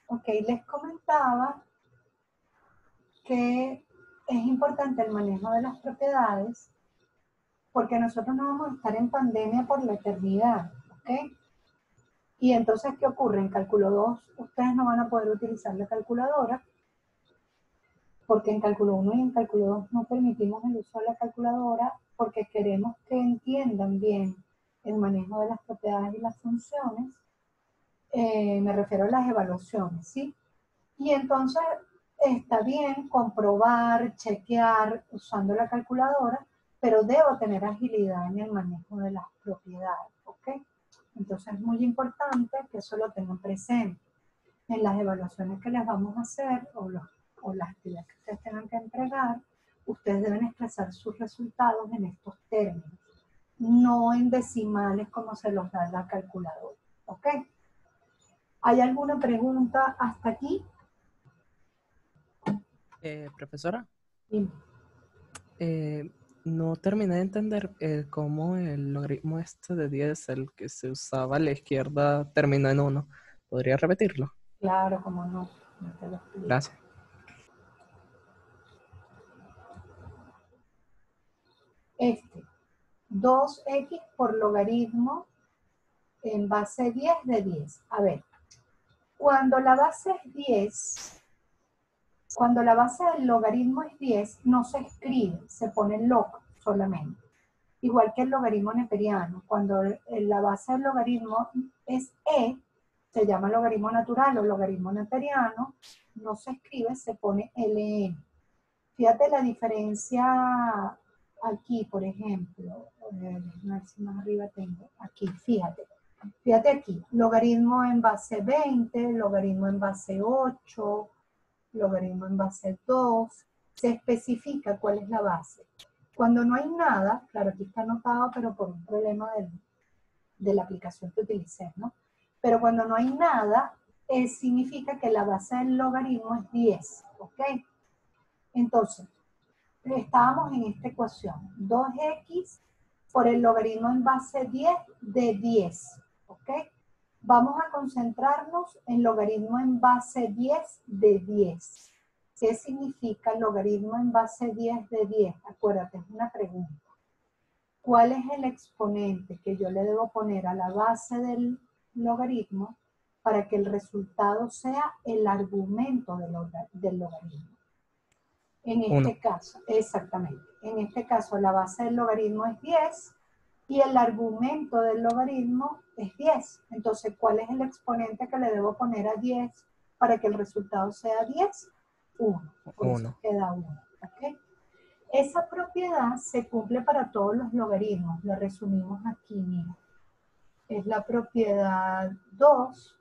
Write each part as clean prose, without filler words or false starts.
Ok, les comentaba que es importante el manejo de las propiedades porque nosotros no vamos a estar en pandemia por la eternidad, ¿ok? Y entonces, ¿qué ocurre? En cálculo 2 ustedes no van a poder utilizar la calculadora porque en cálculo 1 y en cálculo 2 no permitimos el uso de la calculadora porque queremos que entiendan bien el manejo de las propiedades y las funciones. Me refiero a las evaluaciones, ¿sí? Y entonces está bien comprobar, chequear usando la calculadora, pero debo tener agilidad en el manejo de las propiedades, ¿ok? Entonces es muy importante que eso lo tengan presente. En las evaluaciones que les vamos a hacer o las actividades que ustedes tengan que entregar, ustedes deben expresar sus resultados en estos términos, no en decimales como se los da la calculadora, ¿ok? ¿Hay alguna pregunta hasta aquí? Profesora, Dime. no terminé de entender cómo el logaritmo este de 10, el que se usaba a la izquierda, terminó en 1. ¿Podría repetirlo? Claro, como no, no te lo explico. Gracias. Este, 2x por logaritmo en base 10 de 10. A ver, cuando la base es 10, cuando la base del logaritmo es 10, no se escribe, se pone log solamente. Igual que el logaritmo neperiano, cuando la base del logaritmo es e, se llama logaritmo natural o logaritmo neperiano, no se escribe, se pone ln. Fíjate la diferencia aquí, por ejemplo. A ver si más arriba tengo. Aquí, fíjate. Fíjate aquí. Logaritmo en base 20, logaritmo en base 8, logaritmo en base 2. Se especifica cuál es la base. Cuando no hay nada, claro, aquí está anotado, pero por un problema de la aplicación que utilicé, ¿no? Pero cuando no hay nada, significa que la base del logaritmo es 10, ¿ok? Entonces, estábamos en esta ecuación, 2x por el logaritmo en base 10 de 10, ¿ok? Vamos a concentrarnos en logaritmo en base 10 de 10. ¿Qué significa logaritmo en base 10 de 10? Acuérdate, es una pregunta. ¿Cuál es el exponente que yo le debo poner a la base del logaritmo para que el resultado sea el argumento del logaritmo? En 1. este caso, exactamente. En este caso, la base del logaritmo es 10 y el argumento del logaritmo es 10. Entonces, ¿cuál es el exponente que le debo poner a 10 para que el resultado sea 10? 1. Por eso 1. queda 1. ¿Ok? Esa propiedad se cumple para todos los logaritmos. Lo resumimos aquí, mira. Es la propiedad 2.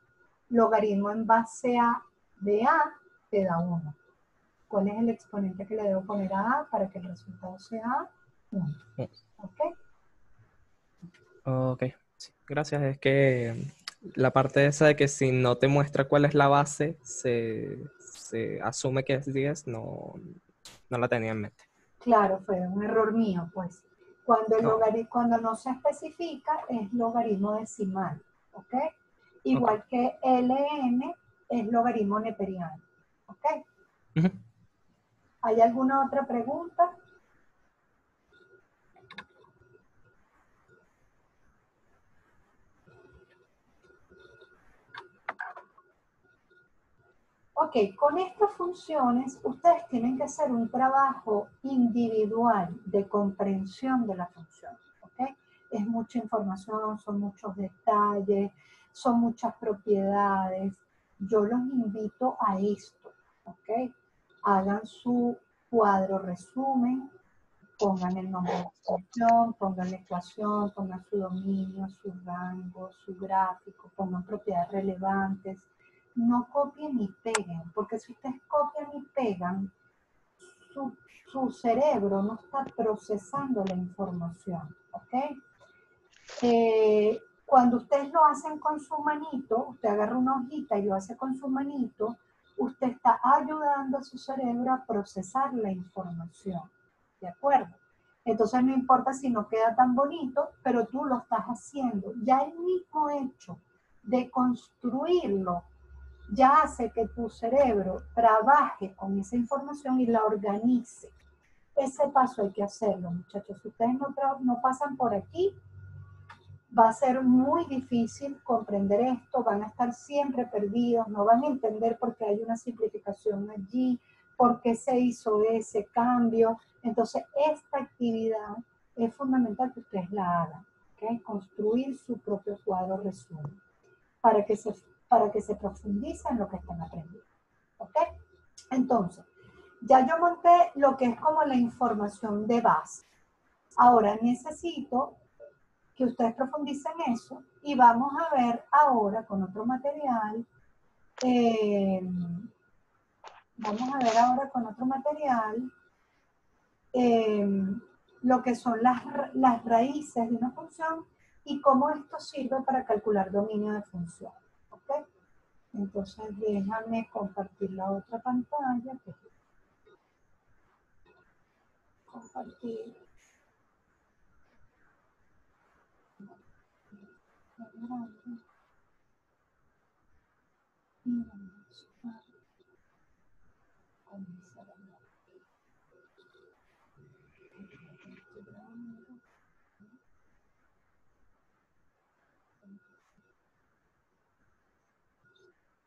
Logaritmo en base a de A te da 1. ¿Cuál es el exponente que le debo poner a A para que el resultado sea 1? ¿Ok? Ok, sí, gracias. Es que la parte esa de que si no te muestra cuál es la base, se asume que es 10, no la tenía en mente. Claro, fue un error mío, pues. Oh, Cuando no se especifica, es logaritmo decimal. ¿Ok? ok. Igual que ln es logaritmo neperiano. ¿Ok? Ujú. ¿Hay alguna otra pregunta? Ok, con estas funciones ustedes tienen que hacer un trabajo individual de comprensión de la función. ¿Ok? Es mucha información, son muchos detalles, son muchas propiedades. Yo los invito a esto. ¿Ok? Hagan su cuadro resumen, pongan el nombre de la función, pongan la ecuación, pongan su dominio, su rango, su gráfico, pongan propiedades relevantes. No copien ni peguen, porque si ustedes copian y pegan, su cerebro no está procesando la información, ¿ok? Cuando ustedes lo hacen con su manito, usted agarra una hojita y lo hace con su manito, usted está ayudando a su cerebro a procesar la información, ¿de acuerdo? Entonces no importa si no queda tan bonito, pero tú lo estás haciendo. Ya el mismo hecho de construirlo ya hace que tu cerebro trabaje con esa información y la organice. Ese paso hay que hacerlo, muchachos. Si ustedes no pasan por aquí, va a ser muy difícil comprender esto, van a estar siempre perdidos, no van a entender por qué hay una simplificación allí, por qué se hizo ese cambio. Entonces, esta actividad es fundamental que ustedes la hagan, ¿okay? Construir su propio cuadro resumen, para que se profundice en lo que están aprendiendo, ¿ok? Entonces, ya yo monté lo que es como la información de base. Ahora necesito que ustedes profundicen eso y vamos a ver ahora con otro material, vamos a ver ahora con otro material lo que son las raíces de una función y cómo esto sirve para calcular dominio de función. ¿Ok? Entonces déjame compartir la otra pantalla. Compartir. Y vamos a comenzar a ver.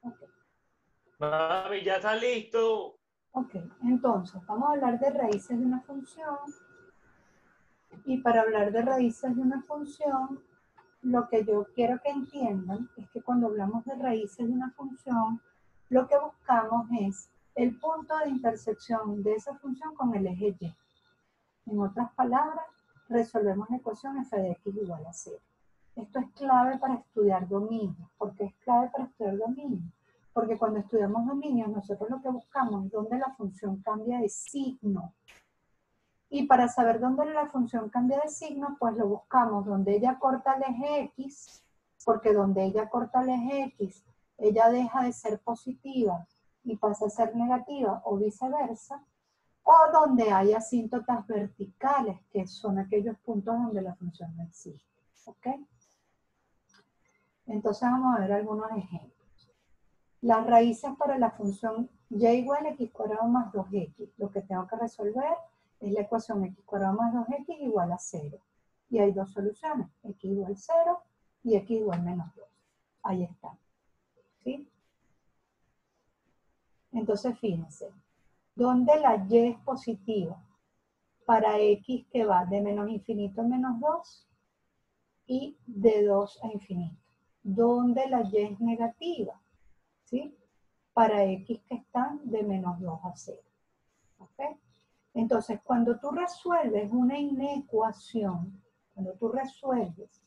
Okay. Mami, ya está listo. Ok, entonces vamos a hablar de raíces de una función. Y para hablar de raíces de una función, lo que yo quiero que entiendan es que cuando hablamos de raíces de una función, lo que buscamos es el punto de intersección de esa función con el eje Y. En otras palabras, resolvemos la ecuación f de x igual a 0. Esto es clave para estudiar dominio. ¿Por qué es clave para estudiar dominio? Porque cuando estudiamos dominios, nosotros lo que buscamos es dónde la función cambia de signo. Y para saber dónde la función cambia de signo, pues lo buscamos donde ella corta el eje X, porque donde ella corta el eje X, ella deja de ser positiva y pasa a ser negativa o viceversa, o donde hay asíntotas verticales, que son aquellos puntos donde la función no existe. ¿Ok? Entonces vamos a ver algunos ejemplos. Las raíces para la función y igual a x cuadrado más 2x. Lo que tengo que resolver es la ecuación x cuadrado más 2x igual a 0. Y hay dos soluciones, x igual 0 y x igual menos 2. Ahí está. ¿Sí? Entonces fíjense, donde la y es positiva para x que va de menos infinito a menos 2 y de 2 a infinito. Donde la y es negativa, ¿sí? Para x que están de menos 2 a 0. ¿Ok? Entonces, cuando tú resuelves una inecuación, cuando tú resuelves,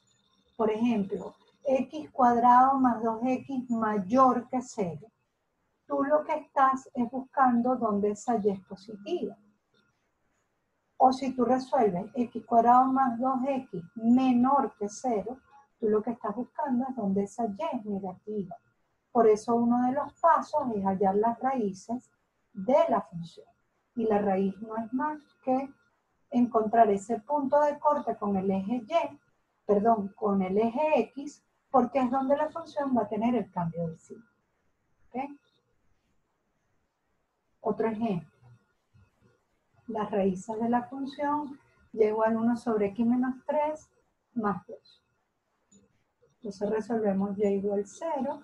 por ejemplo, x cuadrado más 2x mayor que 0, tú lo que estás es buscando dónde esa y es positiva. O si tú resuelves x cuadrado más 2x menor que 0, tú lo que estás buscando es dónde esa y es negativa. Por eso uno de los pasos es hallar las raíces de la función. Y la raíz no es más que encontrar ese punto de corte con el eje Y, perdón, con el eje X, porque es donde la función va a tener el cambio de signo. ¿Okay? Otro ejemplo. Las raíces de la función y igual a 1 sobre x menos 3 más 2. Entonces resolvemos y igual 0.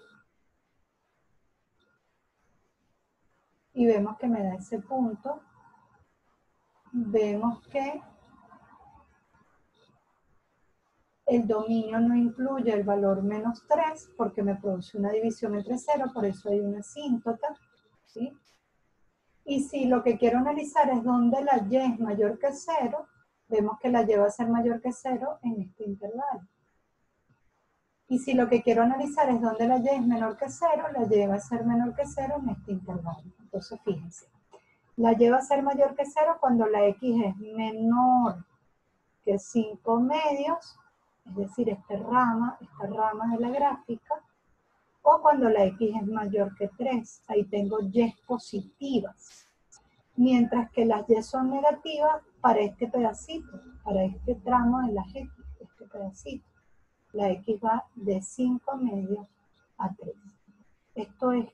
Y vemos que me da ese punto. Vemos que el dominio no incluye el valor menos 3 porque me produce una división entre 0, por eso hay una asíntota, ¿sí? Y si lo que quiero analizar es dónde la y es mayor que 0, vemos que la y va a ser mayor que 0 en este intervalo. Y si lo que quiero analizar es dónde la y es menor que 0, la y va a ser menor que 0 en este intervalo. Entonces fíjense, la y va a ser mayor que 0 cuando la x es menor que 5 medios, es decir, esta rama de la gráfica, o cuando la x es mayor que 3, ahí tengo y positivas. Mientras que las y son negativas para este pedacito, para este tramo de las x, este pedacito. La x va de 5 medios a 3. Esto es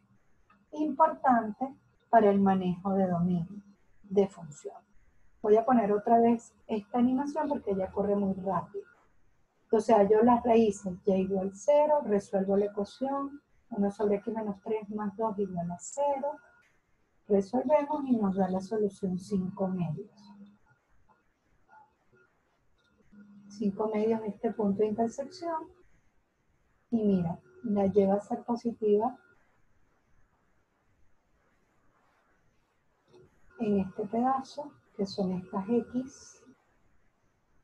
importante para el manejo de dominio de función. Voy a poner otra vez esta animación porque ya corre muy rápido. Entonces hallo las raíces, y igual 0, resuelvo la ecuación, 1 sobre x menos 3 más 2 igual a 0. Resolvemos y nos da la solución 5 medios. 5 medios de este punto de intersección. Y mira, la lleva a ser positiva en este pedazo, que son estas x,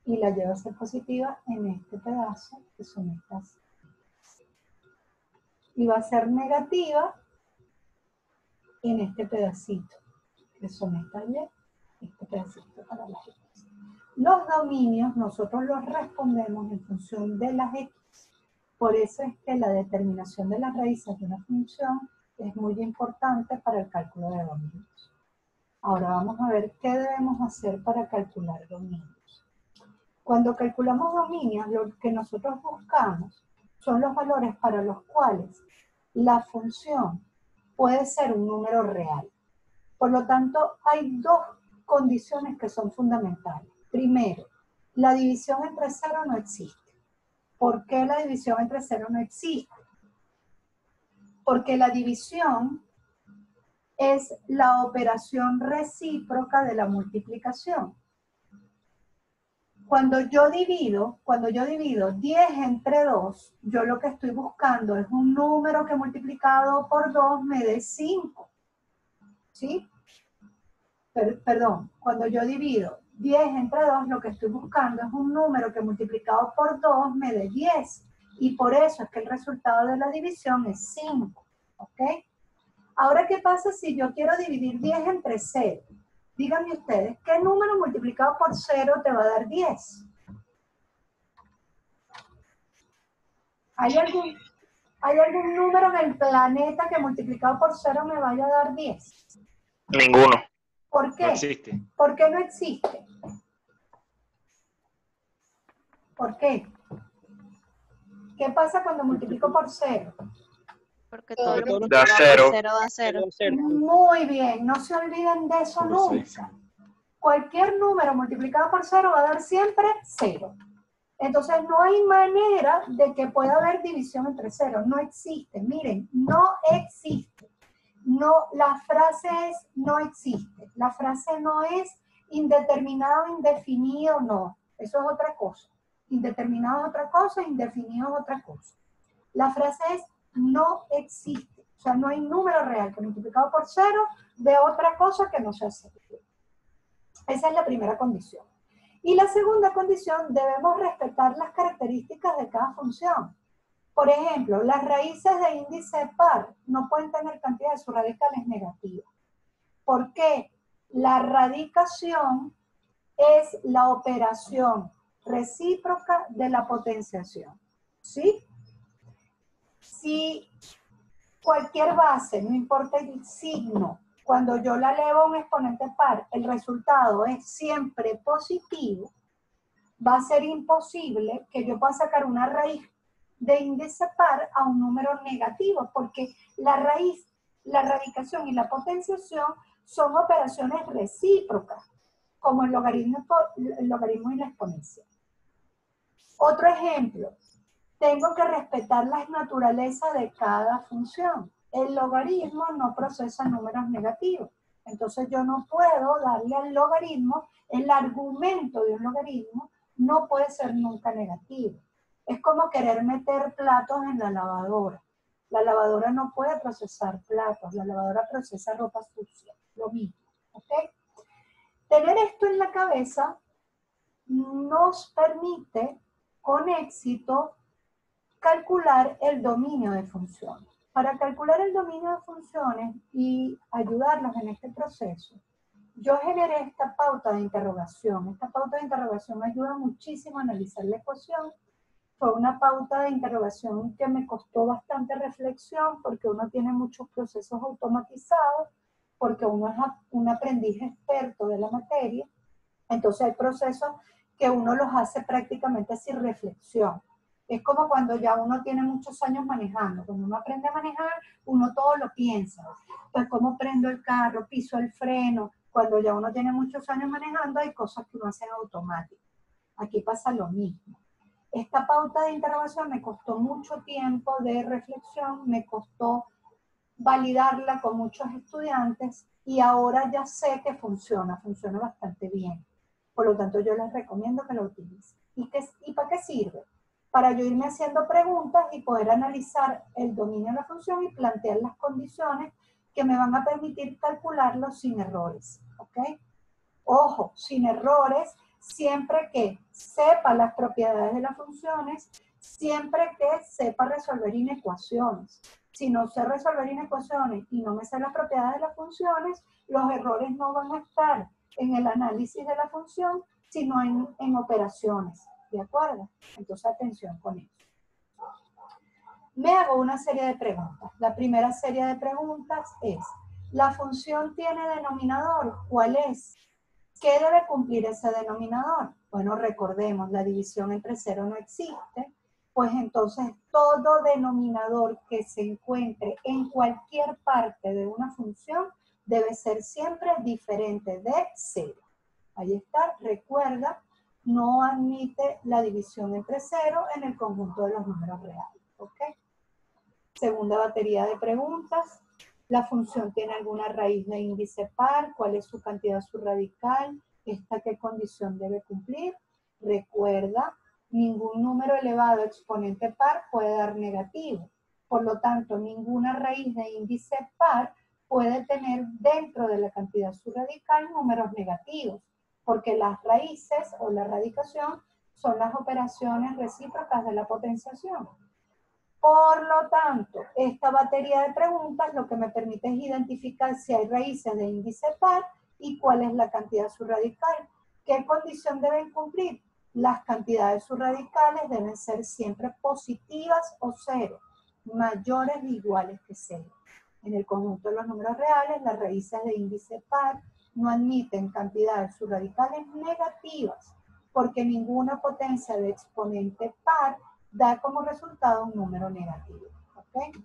y la lleva a ser positiva en este pedazo, que son estas x. Y va a ser negativa en este pedacito, que son estas y, este pedacito para las x. Los dominios nosotros los respondemos en función de las x. Por eso es que la determinación de las raíces de una función es muy importante para el cálculo de dominios. Ahora vamos a ver qué debemos hacer para calcular dominios. Cuando calculamos dominios, lo que nosotros buscamos son los valores para los cuales la función puede ser un número real. Por lo tanto, hay dos condiciones que son fundamentales. Primero, la división entre 0 no existe. ¿Por qué la división entre 0 no existe? Porque la división es la operación recíproca de la multiplicación. Cuando yo divido 10 entre 2, yo lo que estoy buscando es un número que multiplicado por 2 me dé 5. ¿Sí? Perdón, cuando yo divido 10 entre 2, lo que estoy buscando es un número que multiplicado por 2 me dé 10. Y por eso es que el resultado de la división es 5. ¿Ok? Ahora, ¿qué pasa si yo quiero dividir 10 entre 0? Díganme ustedes, ¿qué número multiplicado por 0 te va a dar 10? ¿Hay algún número en el planeta que multiplicado por 0 me vaya a dar 10? Ninguno. ¿Por qué? No existe. ¿Por qué no existe? ¿Por qué? ¿Qué pasa cuando multiplico por 0? Porque todo lo Da multiplicado cero. por 0 da 0. Muy bien, no se olviden de eso nunca. Cualquier número multiplicado por 0 va a dar siempre 0. Entonces no hay manera de que pueda haber división entre 0. No existe. Miren, no existe. No, la frase es no existe. La frase no es indeterminado, indefinido, no. Eso es otra cosa. Indeterminado es otra cosa, indefinido es otra cosa. La frase es no existe. O sea, no hay número real que multiplicado por 0 de otra cosa que no sea 0. Esa es la primera condición. Y la segunda condición, debemos respetar las características de cada función. Por ejemplo, las raíces de índice par no pueden tener cantidad de sus radicales negativas. ¿Por qué? La radicación es la operación recíproca de la potenciación. ¿Sí? Si cualquier base, no importa el signo, cuando yo la elevo a un exponente par, el resultado es siempre positivo, va a ser imposible que yo pueda sacar una raíz de índice par a un número negativo, porque la raíz, la radicación y la potenciación son operaciones recíprocas, como el logaritmo y la exponencia. Otro ejemplo, tengo que respetar las naturalezas de cada función. El logaritmo no procesa números negativos. Entonces yo no puedo darle al logaritmo, el argumento de un logaritmo no puede ser nunca negativo. Es como querer meter platos en la lavadora. La lavadora no puede procesar platos, la lavadora procesa ropa sucia, lo mismo. ¿Ok? Tener esto en la cabeza nos permite con éxito calcular el dominio de funciones. Para calcular el dominio de funciones y ayudarlos en este proceso, yo generé esta pauta de interrogación. Esta pauta de interrogación ayuda muchísimo a analizar la ecuación. Fue una pauta de interrogación que me costó bastante reflexión porque uno tiene muchos procesos automatizados, porque uno es un aprendiz experto de la materia. Entonces hay procesos que uno los hace prácticamente sin reflexión. Es como cuando ya uno tiene muchos años manejando. Cuando uno aprende a manejar, uno todo lo piensa. pues cómo prendo el carro, piso el freno. Cuando ya uno tiene muchos años manejando, hay cosas que uno hace en automático. Aquí pasa lo mismo. Esta pauta de interrogación me costó mucho tiempo de reflexión, me costó validarla con muchos estudiantes y ahora ya sé que funciona bastante bien. Por lo tanto, yo les recomiendo que lo utilicen. ¿Y para qué sirve? Para yo irme haciendo preguntas y poder analizar el dominio de la función y plantear las condiciones que me van a permitir calcularlo sin errores. ¿Ok? Ojo, sin errores, siempre que sepa las propiedades de las funciones, siempre que sepa resolver inecuaciones. Si no sé resolver inecuaciones y no me sé las propiedades de las funciones, los errores no van a estar en el análisis de la función, sino en operaciones. ¿De acuerdo? Entonces, atención con eso. Me hago una serie de preguntas. La primera serie de preguntas es, ¿la función tiene denominador? ¿Cuál es? ¿Qué debe cumplir ese denominador? Bueno, recordemos, la división entre cero no existe, pues entonces todo denominador que se encuentre en cualquier parte de una función debe ser siempre diferente de cero. Ahí está, recuerda, no admite la división entre cero en el conjunto de los números reales. ¿Ok? Segunda batería de preguntas. ¿La función tiene alguna raíz de índice par? ¿Cuál es su cantidad subradical? ¿Esta qué condición debe cumplir? Recuerda, ningún número elevado exponente par puede dar negativo. Por lo tanto, ninguna raíz de índice par puede tener dentro de la cantidad subradical números negativos, porque las raíces o la radicación son las operaciones recíprocas de la potenciación. Por lo tanto, esta batería de preguntas lo que me permite es identificar si hay raíces de índice par y cuál es la cantidad subradical. ¿Qué condición deben cumplir? Las cantidades subradicales deben ser siempre positivas o cero, mayores o iguales que cero. En el conjunto de los números reales, las raíces de índice par no admiten cantidades subradicales negativas, porque ninguna potencia de exponente par da como resultado un número negativo. ¿Ok?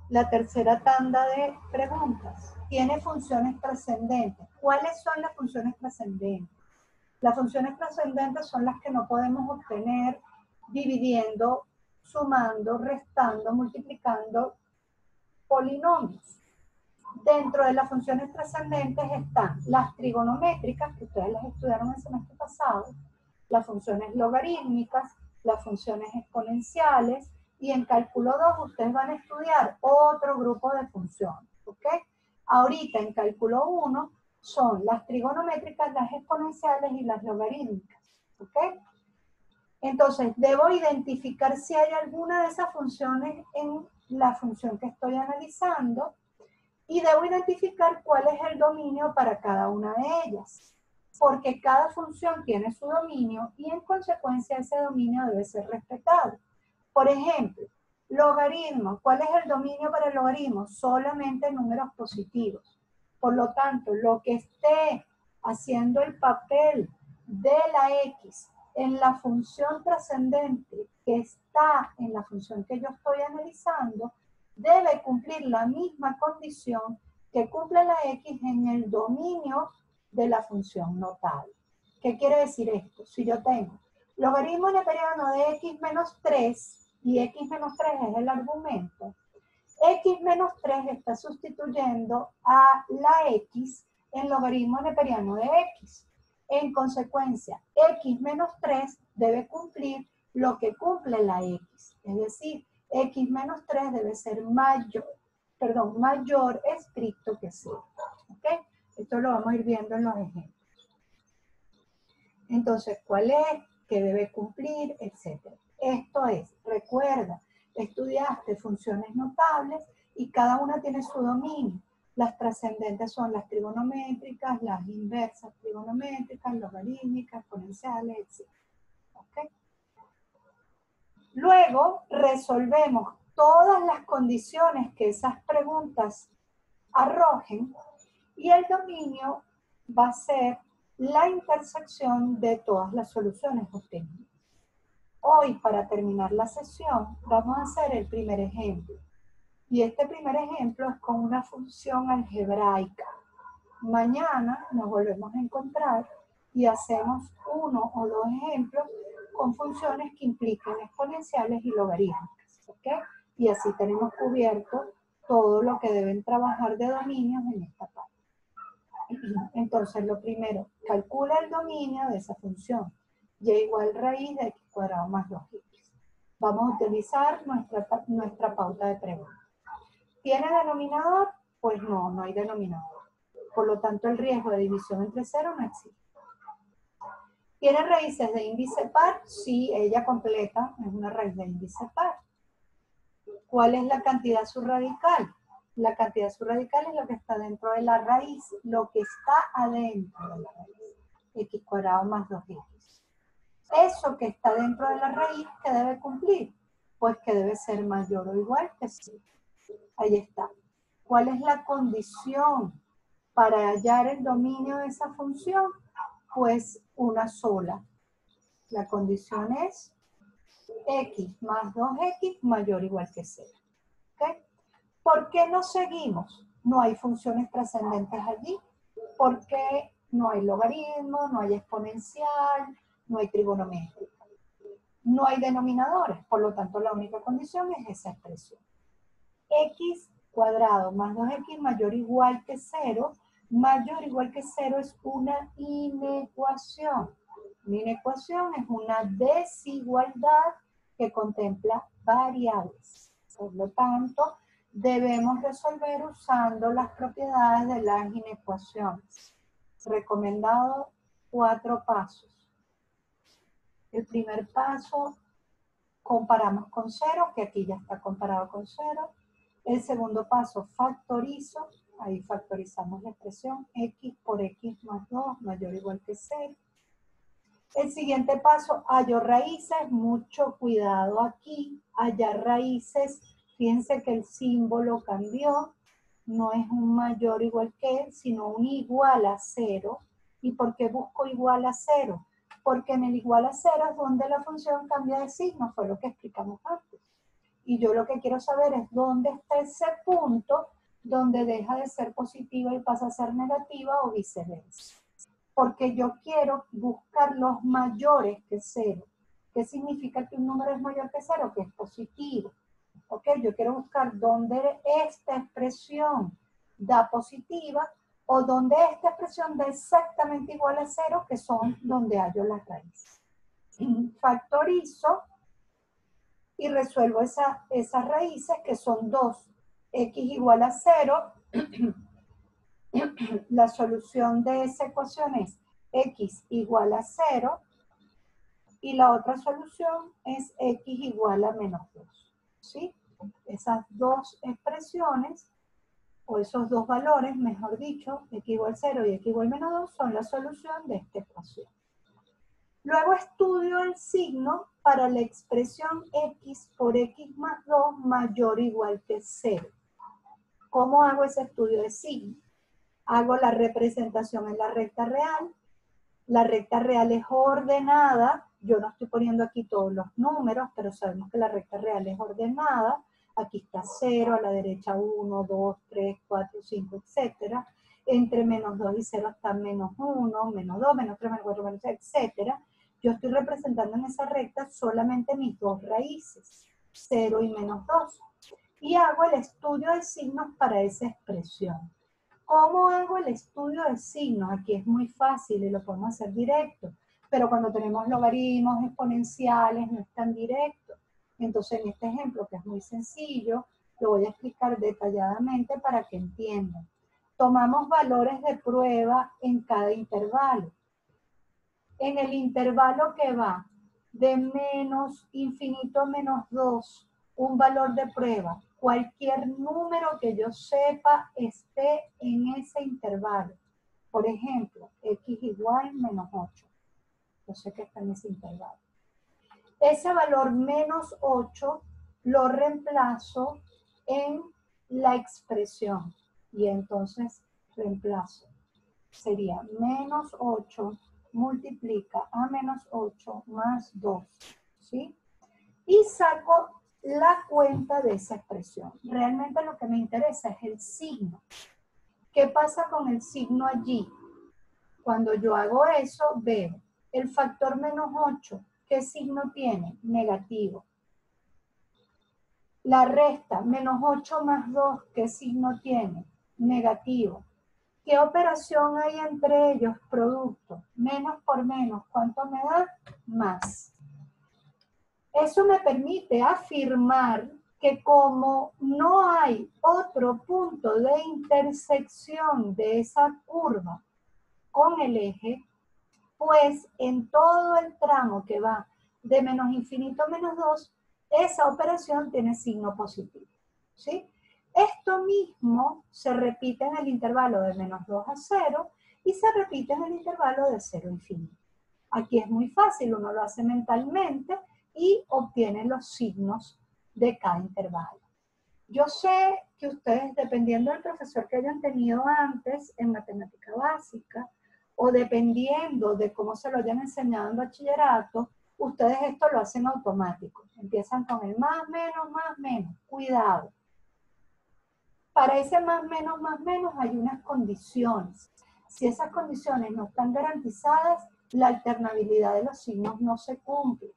La tercera tanda de preguntas. ¿Tiene funciones trascendentes? ¿Cuáles son las funciones trascendentes? Las funciones trascendentes son las que no podemos obtener dividiendo, sumando, restando, multiplicando polinomios. Dentro de las funciones trascendentes están las trigonométricas, que ustedes las estudiaron el semestre pasado, las funciones logarítmicas, las funciones exponenciales, y en cálculo 2 ustedes van a estudiar otro grupo de funciones, ¿ok? Ahorita en cálculo 1 son las trigonométricas, las exponenciales y las logarítmicas, ¿ok? Entonces, debo identificar si hay alguna de esas funciones en la función que estoy analizando y debo identificar cuál es el dominio para cada una de ellas, porque cada función tiene su dominio y en consecuencia ese dominio debe ser respetado. Por ejemplo, logaritmo. ¿Cuál es el dominio para el logaritmo? Solamente números positivos. Por lo tanto, lo que esté haciendo el papel de la X en la función trascendente que está en la función que yo estoy analizando, debe cumplir la misma condición que cumple la X en el dominio de la función notable. ¿Qué quiere decir esto? Si yo tengo logaritmo neperiano de X menos 3 y X menos 3 es el argumento, X menos 3 está sustituyendo a la X en logaritmo neperiano de X. En consecuencia, X menos 3 debe cumplir lo que cumple la X. Es decir, X menos 3 debe ser mayor estricto que 0. ¿Ok? Esto lo vamos a ir viendo en los ejemplos. Entonces, ¿cuál es? ¿Qué debe cumplir? Etcétera. Esto es, recuerda, estudiaste funciones notables y cada una tiene su dominio. Las trascendentes son las trigonométricas, las inversas trigonométricas, logarítmicas, exponenciales, etc. ¿Okay? Luego resolvemos todas las condiciones que esas preguntas arrojen y el dominio va a ser la intersección de todas las soluciones obtenidas. Hoy, para terminar la sesión, vamos a hacer el primer ejemplo. Y este primer ejemplo es con una función algebraica. Mañana nos volvemos a encontrar y hacemos uno o dos ejemplos con funciones que impliquen exponenciales y logarítmicas, ¿ok? Y así tenemos cubierto todo lo que deben trabajar de dominios en esta parte. Entonces, lo primero, calcula el dominio de esa función. Y igual raíz de x cuadrado más 2x. Vamos a utilizar nuestra pauta de pregunta. ¿Tiene denominador? Pues no, no hay denominador. Por lo tanto, el riesgo de división entre cero no existe. ¿Tiene raíces de índice par? Sí, ella completa, es una raíz de índice par. ¿Cuál es la cantidad subradical? La cantidad subradical es lo que está dentro de la raíz, lo que está adentro de la raíz. X cuadrado más 2x. Eso que está dentro de la raíz, ¿qué debe cumplir? Pues que debe ser mayor o igual que 0. Ahí está. ¿Cuál es la condición para hallar el dominio de esa función? Pues una sola. La condición es x más 2x mayor o igual que 0. ¿Okay? ¿Por qué no seguimos? No hay funciones trascendentes allí. Porque no hay logaritmo, no hay exponencial, no hay trigonometría. No hay denominadores, por lo tanto la única condición es esa expresión. X cuadrado más 2x mayor o igual que 0, mayor o igual que 0 es una inecuación. Una inecuación es una desigualdad que contempla variables. Por lo tanto, debemos resolver usando las propiedades de las inecuaciones. Recomendado 4 pasos. El primer paso, comparamos con 0, que aquí ya está comparado con 0. El segundo paso, factorizo. Ahí factorizamos la expresión x por x más 2 mayor o igual que 0. El siguiente paso, hallo raíces. Mucho cuidado aquí. Hallar raíces. Fíjense que el símbolo cambió. No es un mayor o igual que, sino un igual a 0. ¿Y por qué busco igual a 0? Porque en el igual a 0 es donde la función cambia de signo. Fue lo que explicamos antes. Y yo lo que quiero saber es dónde está ese punto donde deja de ser positiva y pasa a ser negativa o viceversa. Porque yo quiero buscar los mayores que 0. ¿Qué significa que un número es mayor que 0? Que es positivo. ¿Ok? Yo quiero buscar dónde esta expresión da positiva o donde esta expresión da exactamente igual a 0, que son donde hallo las raíces. Factorizo y resuelvo esas raíces que son 2. X igual a 0. La solución de esa ecuación es x igual a 0 y la otra solución es x igual a menos 2. ¿Sí? Esas dos expresiones, o esos dos valores, mejor dicho, x igual a 0 y x igual a menos 2, son la solución de esta ecuación. Luego estudio el signo para la expresión x por x más 2 mayor o igual que 0. ¿Cómo hago ese estudio de signo? Hago la representación en la recta real. La recta real es ordenada. Yo no estoy poniendo aquí todos los números, pero sabemos que la recta real es ordenada. Aquí está 0, a la derecha 1, 2, 3, 4, 5, etc. Entre menos 2 y 0 están menos 1, menos 2, menos 3, menos 4, menos 6, etc. Yo estoy representando en esa recta solamente mis dos raíces, 0 y menos 2. Y hago el estudio de signos para esa expresión. ¿Cómo hago el estudio de signos? Aquí es muy fácil y lo podemos hacer directo, pero cuando tenemos logaritmos exponenciales no es tan directo. Entonces en este ejemplo, que es muy sencillo, lo voy a explicar detalladamente para que entiendan. Tomamos valores de prueba en cada intervalo. En el intervalo que va de menos infinito a menos 2, un valor de prueba. Cualquier número que yo sepa esté en ese intervalo. Por ejemplo, x igual menos 8. Yo sé que está en ese intervalo. Ese valor menos 8 lo reemplazo en la expresión. Y entonces reemplazo. Sería menos 8 multiplica a menos 8 más 2. ¿Sí? Y saco la cuenta de esa expresión. Realmente lo que me interesa es el signo. ¿Qué pasa con el signo allí? Cuando yo hago eso, veo el factor menos 8. ¿Qué signo tiene? Negativo. La resta, menos 8 más 2, ¿qué signo tiene? Negativo. ¿Qué operación hay entre ellos? Producto. Menos por menos, ¿cuánto me da? Más. Eso me permite afirmar que como no hay otro punto de intersección de esa curva con el eje, pues en todo el tramo que va de menos infinito a menos 2, esa operación tiene signo positivo. ¿Sí? Esto mismo se repite en el intervalo de menos 2 a 0 y se repite en el intervalo de 0 a infinito. Aquí es muy fácil, uno lo hace mentalmente y obtiene los signos de cada intervalo. Yo sé que ustedes, dependiendo del profesor que hayan tenido antes en matemática básica, o dependiendo de cómo se lo hayan enseñado en bachillerato, ustedes esto lo hacen automático. Empiezan con el más, menos. Cuidado. Para ese más, menos hay unas condiciones. Si esas condiciones no están garantizadas, la alternabilidad de los signos no se cumple.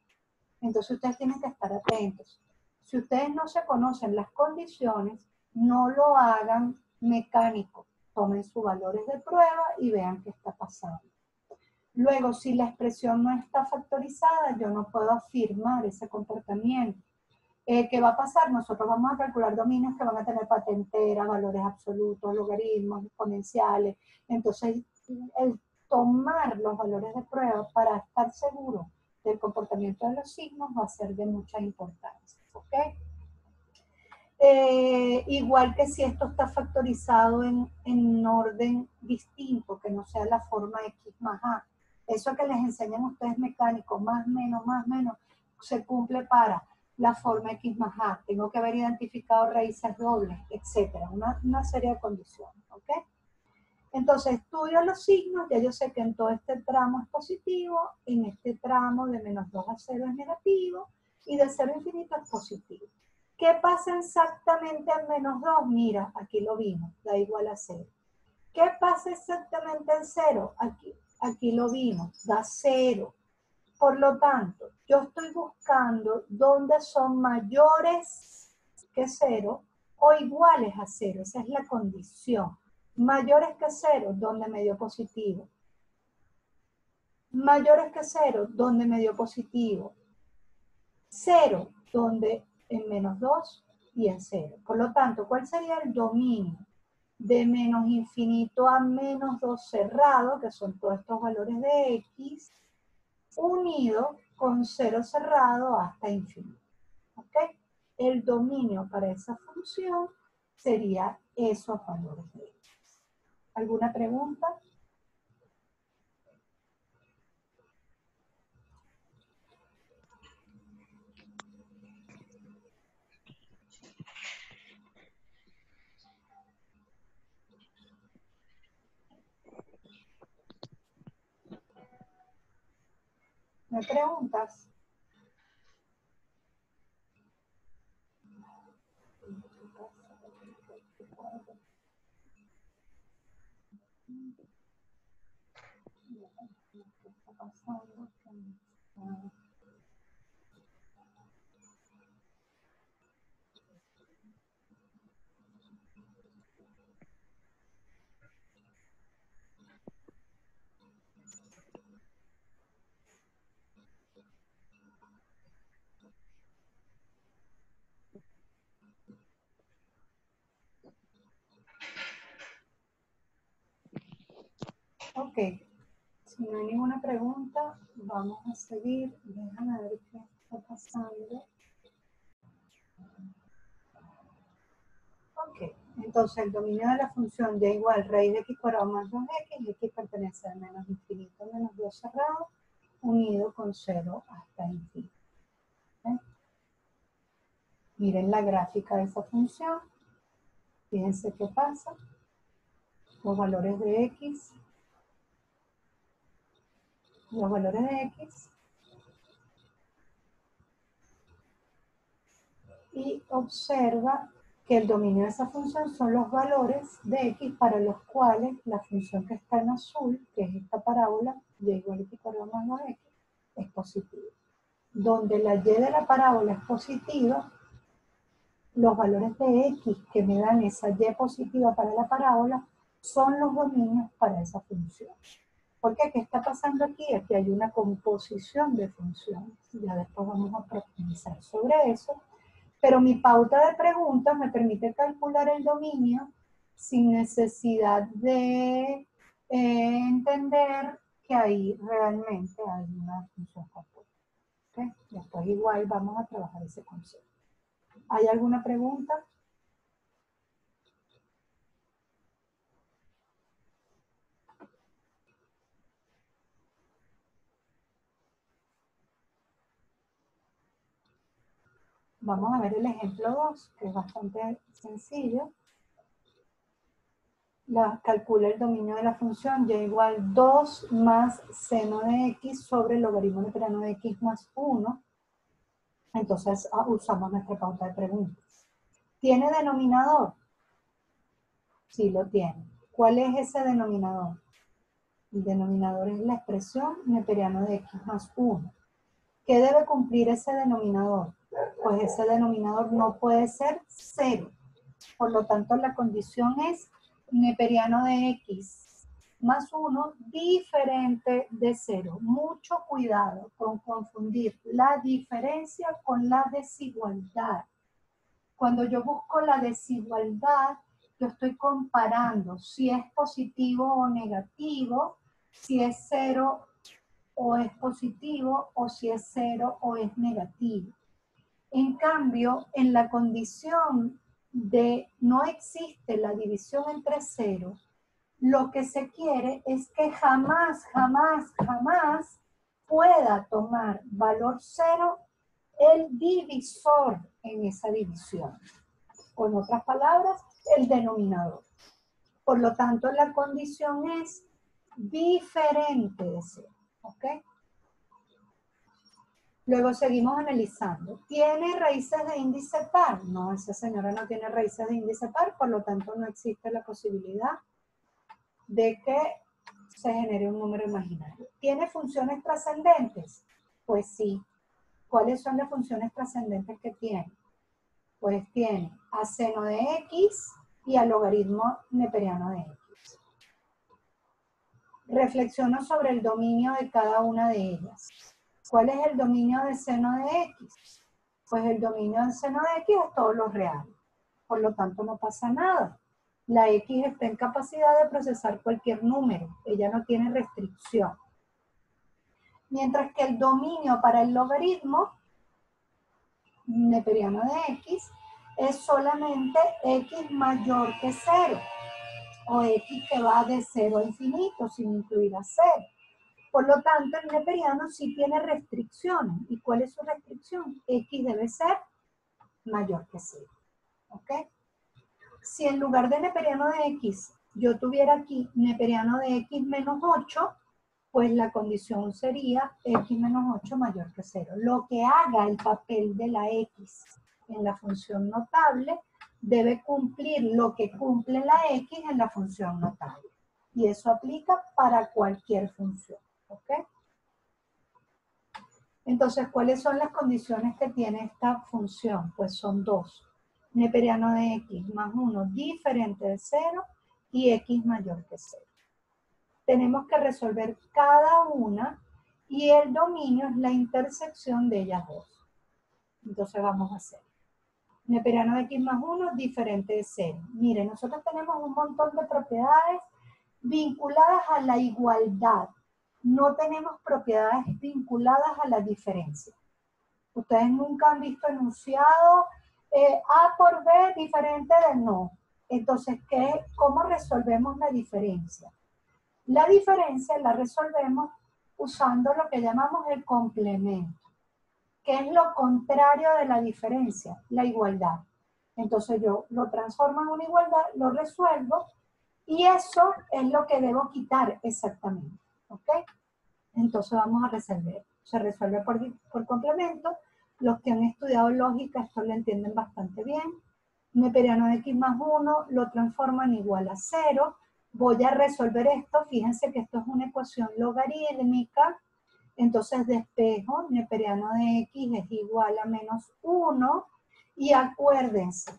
Entonces ustedes tienen que estar atentos. Si ustedes no se conocen las condiciones, no lo hagan mecánico. Tomen sus valores de prueba y vean qué está pasando. Luego, si la expresión no está factorizada, yo no puedo afirmar ese comportamiento. ¿Qué va a pasar? Nosotros vamos a calcular dominios que van a tener patentera, valores absolutos, logaritmos, exponenciales. Entonces, el tomar los valores de prueba para estar seguro del comportamiento de los signos va a ser de mucha importancia. ¿Ok? Igual que si esto está factorizado en orden distinto, que no sea la forma X más A. Eso que les enseñan ustedes mecánico, más, menos, se cumple para la forma X más A. Tengo que haber identificado raíces dobles, etc. Una serie de condiciones. ¿Ok? Entonces, estudio los signos, ya yo sé que en todo este tramo es positivo, en este tramo de menos 2 a 0 es negativo, y de 0 a infinito es positivo. ¿Qué pasa exactamente en menos 2? Mira, aquí lo vimos, da igual a 0. ¿Qué pasa exactamente en 0? Aquí lo vimos, da 0. Por lo tanto, yo estoy buscando dónde son mayores que 0 o iguales a 0. Esa es la condición. Mayores que 0, donde me dio positivo. Mayores que 0, donde me dio positivo. 0, donde en menos 2 y en 0. Por lo tanto, ¿cuál sería el dominio? De menos infinito a menos 2 cerrado, que son todos estos valores de x, unido con 0 cerrado hasta infinito. ¿Ok? El dominio para esa función sería esos valores de x. ¿Alguna pregunta? ¿Me preguntas? ¿Qué está pasando? Ok, si no hay ninguna pregunta, vamos a seguir. Déjame ver qué está pasando. Ok, entonces el dominio de la función de igual raíz de x cuadrado más 2x, x pertenece a menos infinito menos 2 cerrado, unido con 0 hasta infinito. ¿Okay? Miren la gráfica de esa función. Fíjense qué pasa. Los valores de x. Los valores de x y observa que el dominio de esa función son los valores de x para los cuales la función que está en azul, que es esta parábola, y igual que más 2x, es positiva. Donde la y de la parábola es positiva, los valores de x que me dan esa y positiva para la parábola son los dominios para esa función. Porque ¿qué está pasando aquí? Aquí hay una composición de funciones. Ya después vamos a profundizar sobre eso. Pero mi pauta de preguntas me permite calcular el dominio sin necesidad de entender que ahí realmente hay una función compuesta. ¿Okay? Después igual vamos a trabajar ese concepto. ¿Hay alguna pregunta? Vamos a ver el ejemplo 2, que es bastante sencillo. Calcula el dominio de la función y igual 2 más seno de x sobre el logaritmo neperiano de x más 1. Entonces usamos nuestra pauta de preguntas. ¿Tiene denominador? Sí, lo tiene. ¿Cuál es ese denominador? El denominador es la expresión neperiano de x más 1. ¿Qué debe cumplir ese denominador? Pues ese denominador no puede ser 0. Por lo tanto, la condición es neperiano de x más 1 diferente de 0. Mucho cuidado con confundir la diferencia con la desigualdad. Cuando yo busco la desigualdad, yo estoy comparando si es positivo o negativo, si es 0 o es positivo, o si es 0 o es negativo. En cambio, en la condición de no existe la división entre 0, lo que se quiere es que jamás, jamás, jamás pueda tomar valor 0 el divisor en esa división. Con otras palabras, el denominador. Por lo tanto, la condición es diferente de 0. ¿Ok? Luego seguimos analizando. ¿Tiene raíces de índice par? No, esa señora no tiene raíces de índice par, por lo tanto no existe la posibilidad de que se genere un número imaginario. ¿Tiene funciones trascendentes? Pues sí. ¿Cuáles son las funciones trascendentes que tiene? Pues tiene a seno de x y a logaritmo neperiano de x. Reflexiono sobre el dominio de cada una de ellas. ¿Cuál es el dominio de seno de x? Pues el dominio de seno de x es todos los reales. Por lo tanto, no pasa nada. La x está en capacidad de procesar cualquier número. Ella no tiene restricción. Mientras que el dominio para el logaritmo neperiano de x es solamente x mayor que 0. O x que va de 0 a infinito sin incluir a 0. Por lo tanto, el neperiano sí tiene restricciones. ¿Y cuál es su restricción? X debe ser mayor que 0. ¿Ok? Si en lugar de neperiano de x, yo tuviera aquí neperiano de x menos 8, pues la condición sería x menos 8 mayor que 0. Lo que haga el papel de la x en la función notable debe cumplir lo que cumple la x en la función notable. Y eso aplica para cualquier función. ¿Ok? Entonces, ¿cuáles son las condiciones que tiene esta función? Pues son dos. Neperiano de x más 1 diferente de 0 y x mayor que 0. Tenemos que resolver cada una y el dominio es la intersección de ellas dos. Entonces vamos a hacer. Neperiano de x más 1 diferente de 0. Miren, nosotros tenemos un montón de propiedades vinculadas a la igualdad. No tenemos propiedades vinculadas a la diferencia. Ustedes nunca han visto enunciado A por B diferente de no. Entonces, ¿cómo resolvemos la diferencia? La diferencia la resolvemos usando lo que llamamos el complemento, que es lo contrario de la diferencia, la igualdad. Entonces yo lo transformo en una igualdad, lo resuelvo, y eso es lo que debo quitar exactamente. ¿Ok? Entonces vamos a resolver. Se resuelve por complemento. Los que han estudiado lógica esto lo entienden bastante bien. Neperiano de x más 1 lo transformo en igual a 0. Voy a resolver esto. Fíjense que esto es una ecuación logarítmica. Entonces despejo, neperiano de x es igual a menos 1. Y acuérdense,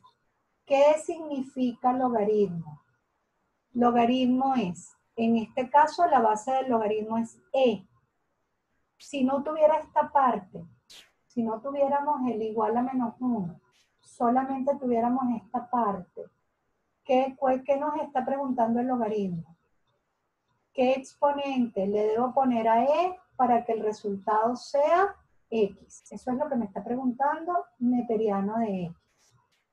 ¿qué significa logaritmo? Logaritmo es, en este caso, la base del logaritmo es e. Si no tuviera esta parte, si no tuviéramos el igual a menos 1, solamente tuviéramos esta parte, ¿qué nos está preguntando el logaritmo? ¿Qué exponente le debo poner a e para que el resultado sea x? Eso es lo que me está preguntando neperiano de x.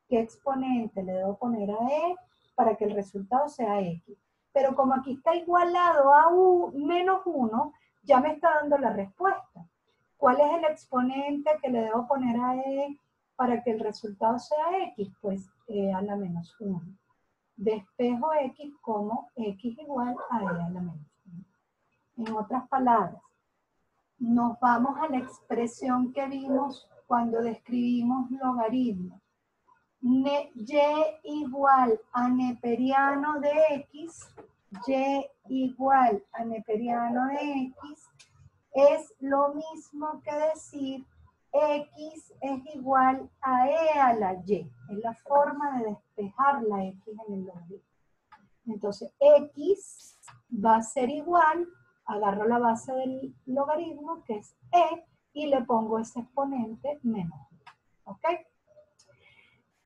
¿Qué exponente le debo poner a e para que el resultado sea x? Pero como aquí está igualado a menos 1, ya me está dando la respuesta. ¿Cuál es el exponente que le debo poner a e para que el resultado sea x? Pues e a la menos 1. Despejo x como x igual a e a la menos 1. En otras palabras, nos vamos a la expresión que vimos cuando describimos logaritmos. Y igual a neperiano de x, y igual a neperiano de x, es lo mismo que decir x es igual a e a la y. Es la forma de despejar la x en el logaritmo. Entonces, x va a ser igual, agarro la base del logaritmo, que es e, y le pongo ese exponente menos 1. ¿Ok?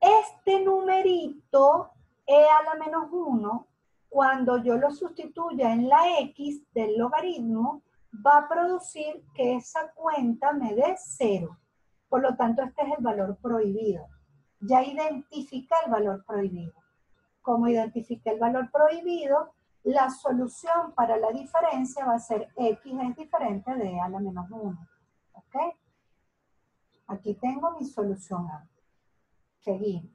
Este numerito, e a la menos 1, cuando yo lo sustituya en la x del logaritmo, va a producir que esa cuenta me dé 0. Por lo tanto, este es el valor prohibido. Ya identifica el valor prohibido. Como identifique el valor prohibido, la solución para la diferencia va a ser x es diferente de e a la menos 1. ¿Ok? Aquí tengo mi solución A. Seguimos.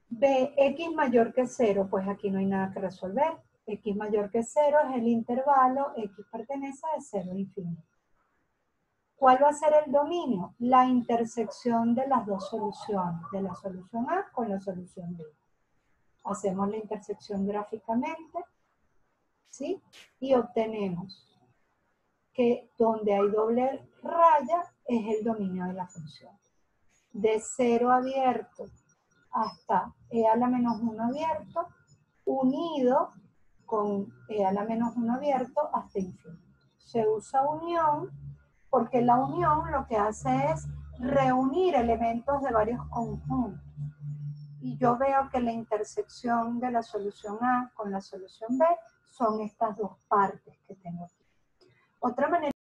B, x mayor que 0, pues aquí no hay nada que resolver. X mayor que 0 es el intervalo, x pertenece de 0 a infinito. ¿Cuál va a ser el dominio? La intersección de las dos soluciones, de la solución A con la solución B. Hacemos la intersección gráficamente, ¿sí? Y obtenemos que donde hay doble raya es el dominio de la función. De 0 abierto hasta e a la menos 1 abierto, unido con e a la menos 1 abierto hasta infinito. Se usa unión porque la unión lo que hace es reunir elementos de varios conjuntos. Y yo veo que la intersección de la solución A con la solución B son estas dos partes que tengo aquí. Otra manera